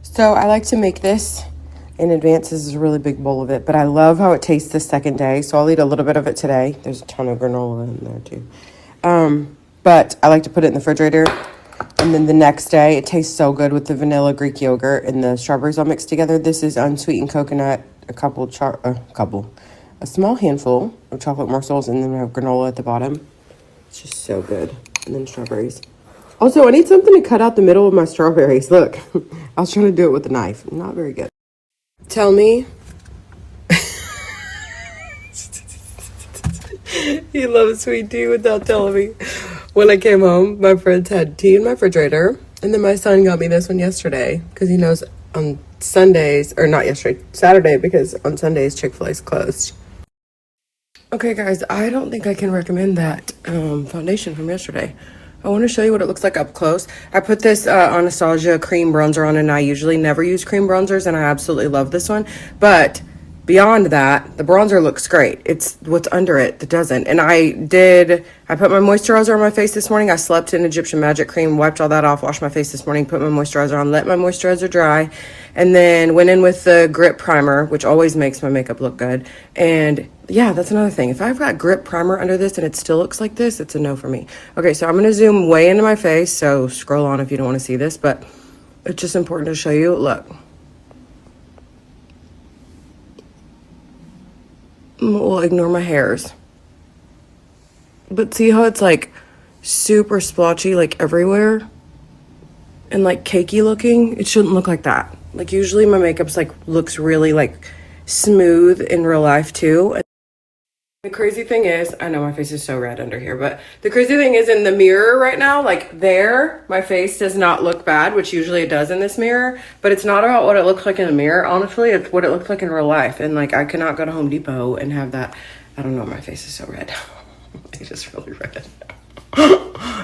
So I like to make this in advance. This is a really big bowl of it, but I love how it tastes the second day. So I'll eat a little bit of it today. There's a ton of granola in there too. But I like to put it in the refrigerator. And then the next day, it tastes so good with the vanilla Greek yogurt and the strawberries all mixed together. This is unsweetened coconut, a small handful of chocolate morsels, and then we have granola at the bottom. It's just so good. And then strawberries. Also, I need something to cut out the middle of my strawberries. Look, I was trying to do it with a knife. Not very good. Tell me. He loves sweet tea without telling me. When I came home, my friends had tea in my refrigerator. And then my son got me this one yesterday because he knows on Sundays, or not yesterday, Saturday, because on Sundays Chick-fil-A is closed. Okay, guys, I don't think I can recommend that foundation from yesterday. I want to show you what it looks like up close. I put this Anastasia cream bronzer on, and I usually never use cream bronzers, and I absolutely love this one. But beyond that, the bronzer looks great. It's what's under it that doesn't. And I put my moisturizer on my face this morning. I slept in Egyptian Magic Cream, wiped all that off, washed my face this morning, put my moisturizer on, let my moisturizer dry, and then went in with the Grip Primer, which always makes my makeup look good. And yeah, that's another thing. If I've got Grip Primer under this and it still looks like this, it's a no for me. Okay, so I'm going to zoom way into my face, so scroll on if you don't want to see this, but it's just important to show you. Look. We'll ignore my hairs. But see how it's like super splotchy like everywhere? And like cakey looking? It shouldn't look like that. Like usually my makeup's like looks really like smooth in real life too. The crazy thing is, I know my face is so red under here, but the crazy thing is in the mirror right now, like there, my face does not look bad, which usually it does in this mirror, but it's not about what it looks like in the mirror. Honestly, it's what it looks like in real life. And like, I cannot go to Home Depot and have that. I don't know, my face is so red. It's just really red.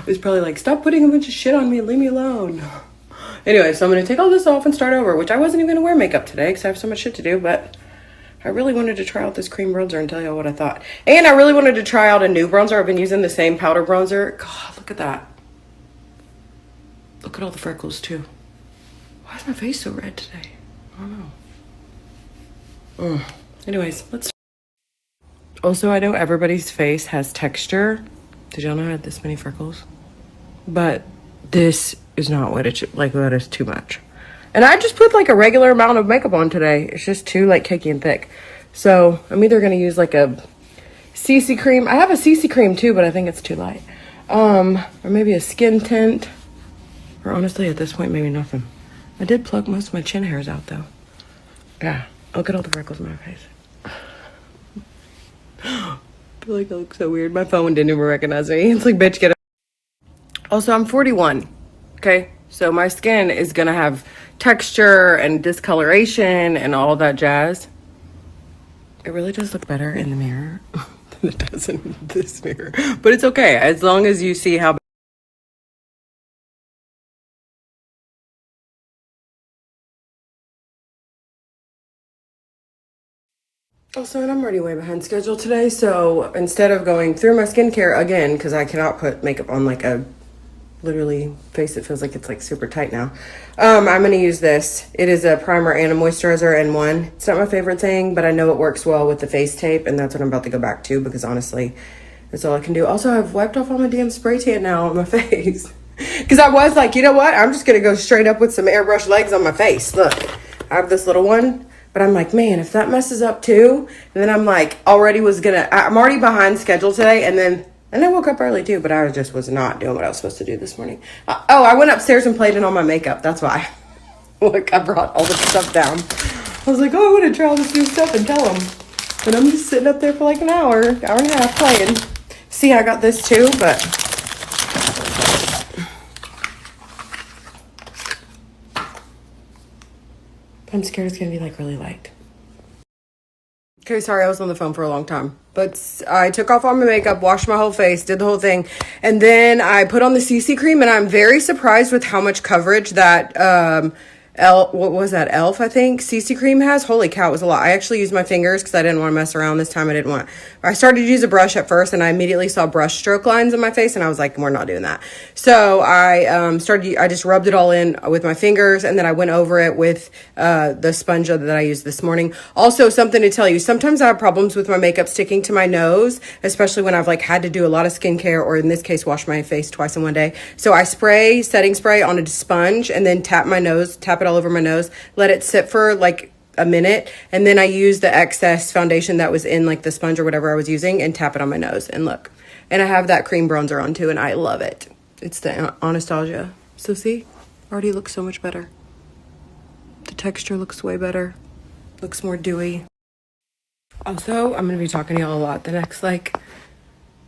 It's probably like, stop putting a bunch of shit on me and leave me alone. Anyway, so I'm going to take all this off and start over, which I wasn't even going to wear makeup today because I have so much shit to do, but I really wanted to try out this cream bronzer and tell you what I thought. And I really wanted to try out a new bronzer. I've been using the same powder bronzer. God, look at that. Look at all the freckles too. Why is my face so red today? I don't know. Anyways, let's start. Also, I know everybody's face has texture. Did y'all know I had this many freckles? But this is not what it should, like that is too much. And I just put like a regular amount of makeup on today. It's just too like cakey and thick. So I'm either going to use like a CC cream. I have a CC cream too, but I think it's too light. Or maybe a skin tint. Or honestly, at this point, maybe nothing. I did pluck most of my chin hairs out though. Yeah, look at all the freckles on my face. I feel like I look so weird. My phone didn't even recognize me. It's like, bitch, get it. Also, I'm 41. Okay, so my skin is gonna have texture and discoloration and all that jazz. It really does look better in the mirror than it does in this mirror. But it's okay, as long as you see how. Also, and I'm already way behind schedule today, so instead of going through my skincare again, because I cannot put makeup on like a literally face that feels like it's like super tight now. I'm gonna use this. It is a primer and a moisturizer in one. It's not my favorite thing, but I know it works well with the face tape, and that's what I'm about to go back to because honestly, that's all I can do. Also, I've wiped off all my damn spray tan now on my face. Because I was like, you know what? I'm just gonna go straight up with some airbrush legs on my face. Look, I have this little one, but I'm like, man, if that messes up too, and then I'm like, I'm already behind schedule today, and I woke up early too, but I just was not doing what I was supposed to do this morning. I went upstairs and played in all my makeup. That's why. Look, I brought all the stuff down. I was like, oh, I want to try all this new stuff and tell them. But I'm just sitting up there for like an hour and a half playing. See, I got this too, but I'm scared it's going to be like really light. Okay, sorry, I was on the phone for a long time. But I took off all my makeup, washed my whole face, did the whole thing. And then I put on the CC cream, and I'm very surprised with how much coverage that what was that? Elf, I think. CC cream has. Holy cow, it was a lot. I actually used my fingers because I didn't want to mess around this time. I started to use a brush at first and I immediately saw brush stroke lines in my face and I was like, we're not doing that. So I just rubbed it all in with my fingers and then I went over it with the sponge that I used this morning. Also, something to tell you, sometimes I have problems with my makeup sticking to my nose, especially when I've like had to do a lot of skincare or in this case, wash my face twice in one day. So I spray setting spray on a sponge and then tap it all over my nose, let it sit for like a minute, and then I use the excess foundation that was in like the sponge or whatever I was using and tap it on my nose and look. And I have that cream bronzer on too and I love it. It's the Anastasia. So see, already looks so much better. The texture looks way better. Looks more dewy. Also, I'm going to be talking to y'all a lot the next like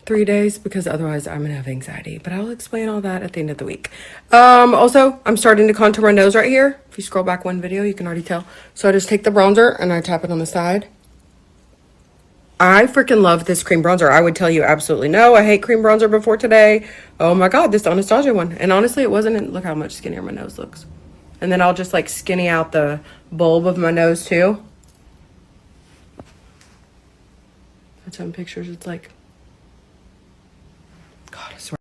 3 days because otherwise I'm gonna have anxiety, but I'll explain all that at the end of the week. Also, I'm starting to contour my nose right here. If you scroll back one video, you can already tell. So I just take the bronzer and I tap it on the side. I freaking love this cream bronzer. I would tell you absolutely no. I hate cream bronzer before today. Oh my God, this Anastasia one. And honestly, it wasn't, look how much skinnier my nose looks. And then I'll just like skinny out the bulb of my nose too. That's on pictures, it's like, God, I swear.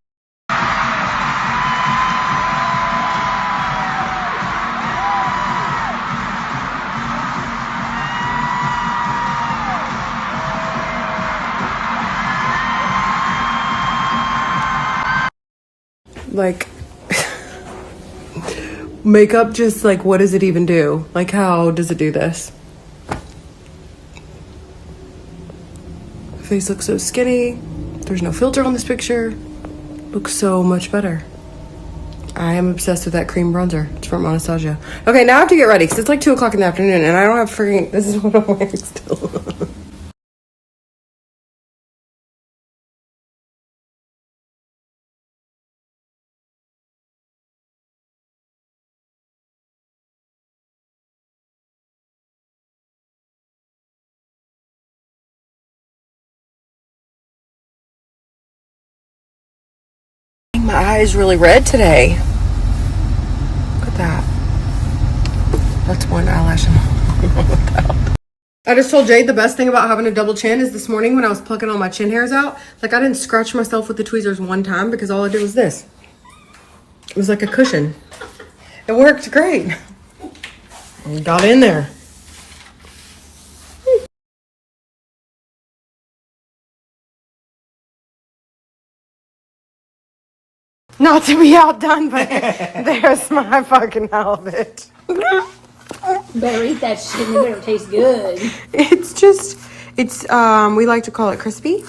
Like, makeup just like, what does it even do? Like, how does it do this? Face looks so skinny. There's no filter on this picture. Looks so much better. I am obsessed with that cream bronzer. It's from Anastasia. Okay, now I have to get ready because it's like 2 o'clock in the afternoon and I don't have freaking, this is what I'm wearing still. My eye is really red today. Look at that. That's one eyelash. I just told Jade the best thing about having a double chin is this morning when I was plucking all my chin hairs out, like I didn't scratch myself with the tweezers one time because all I did was this. It was like a cushion. It worked great. And got in there. Not to be outdone, but there's my fucking outfit. Better eat that shit and it better taste good. We like to call it crispy.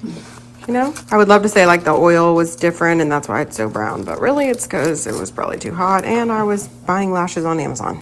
You know? I would love to say like the oil was different and that's why it's so brown, but really it's because it was probably too hot and I was buying lashes on Amazon.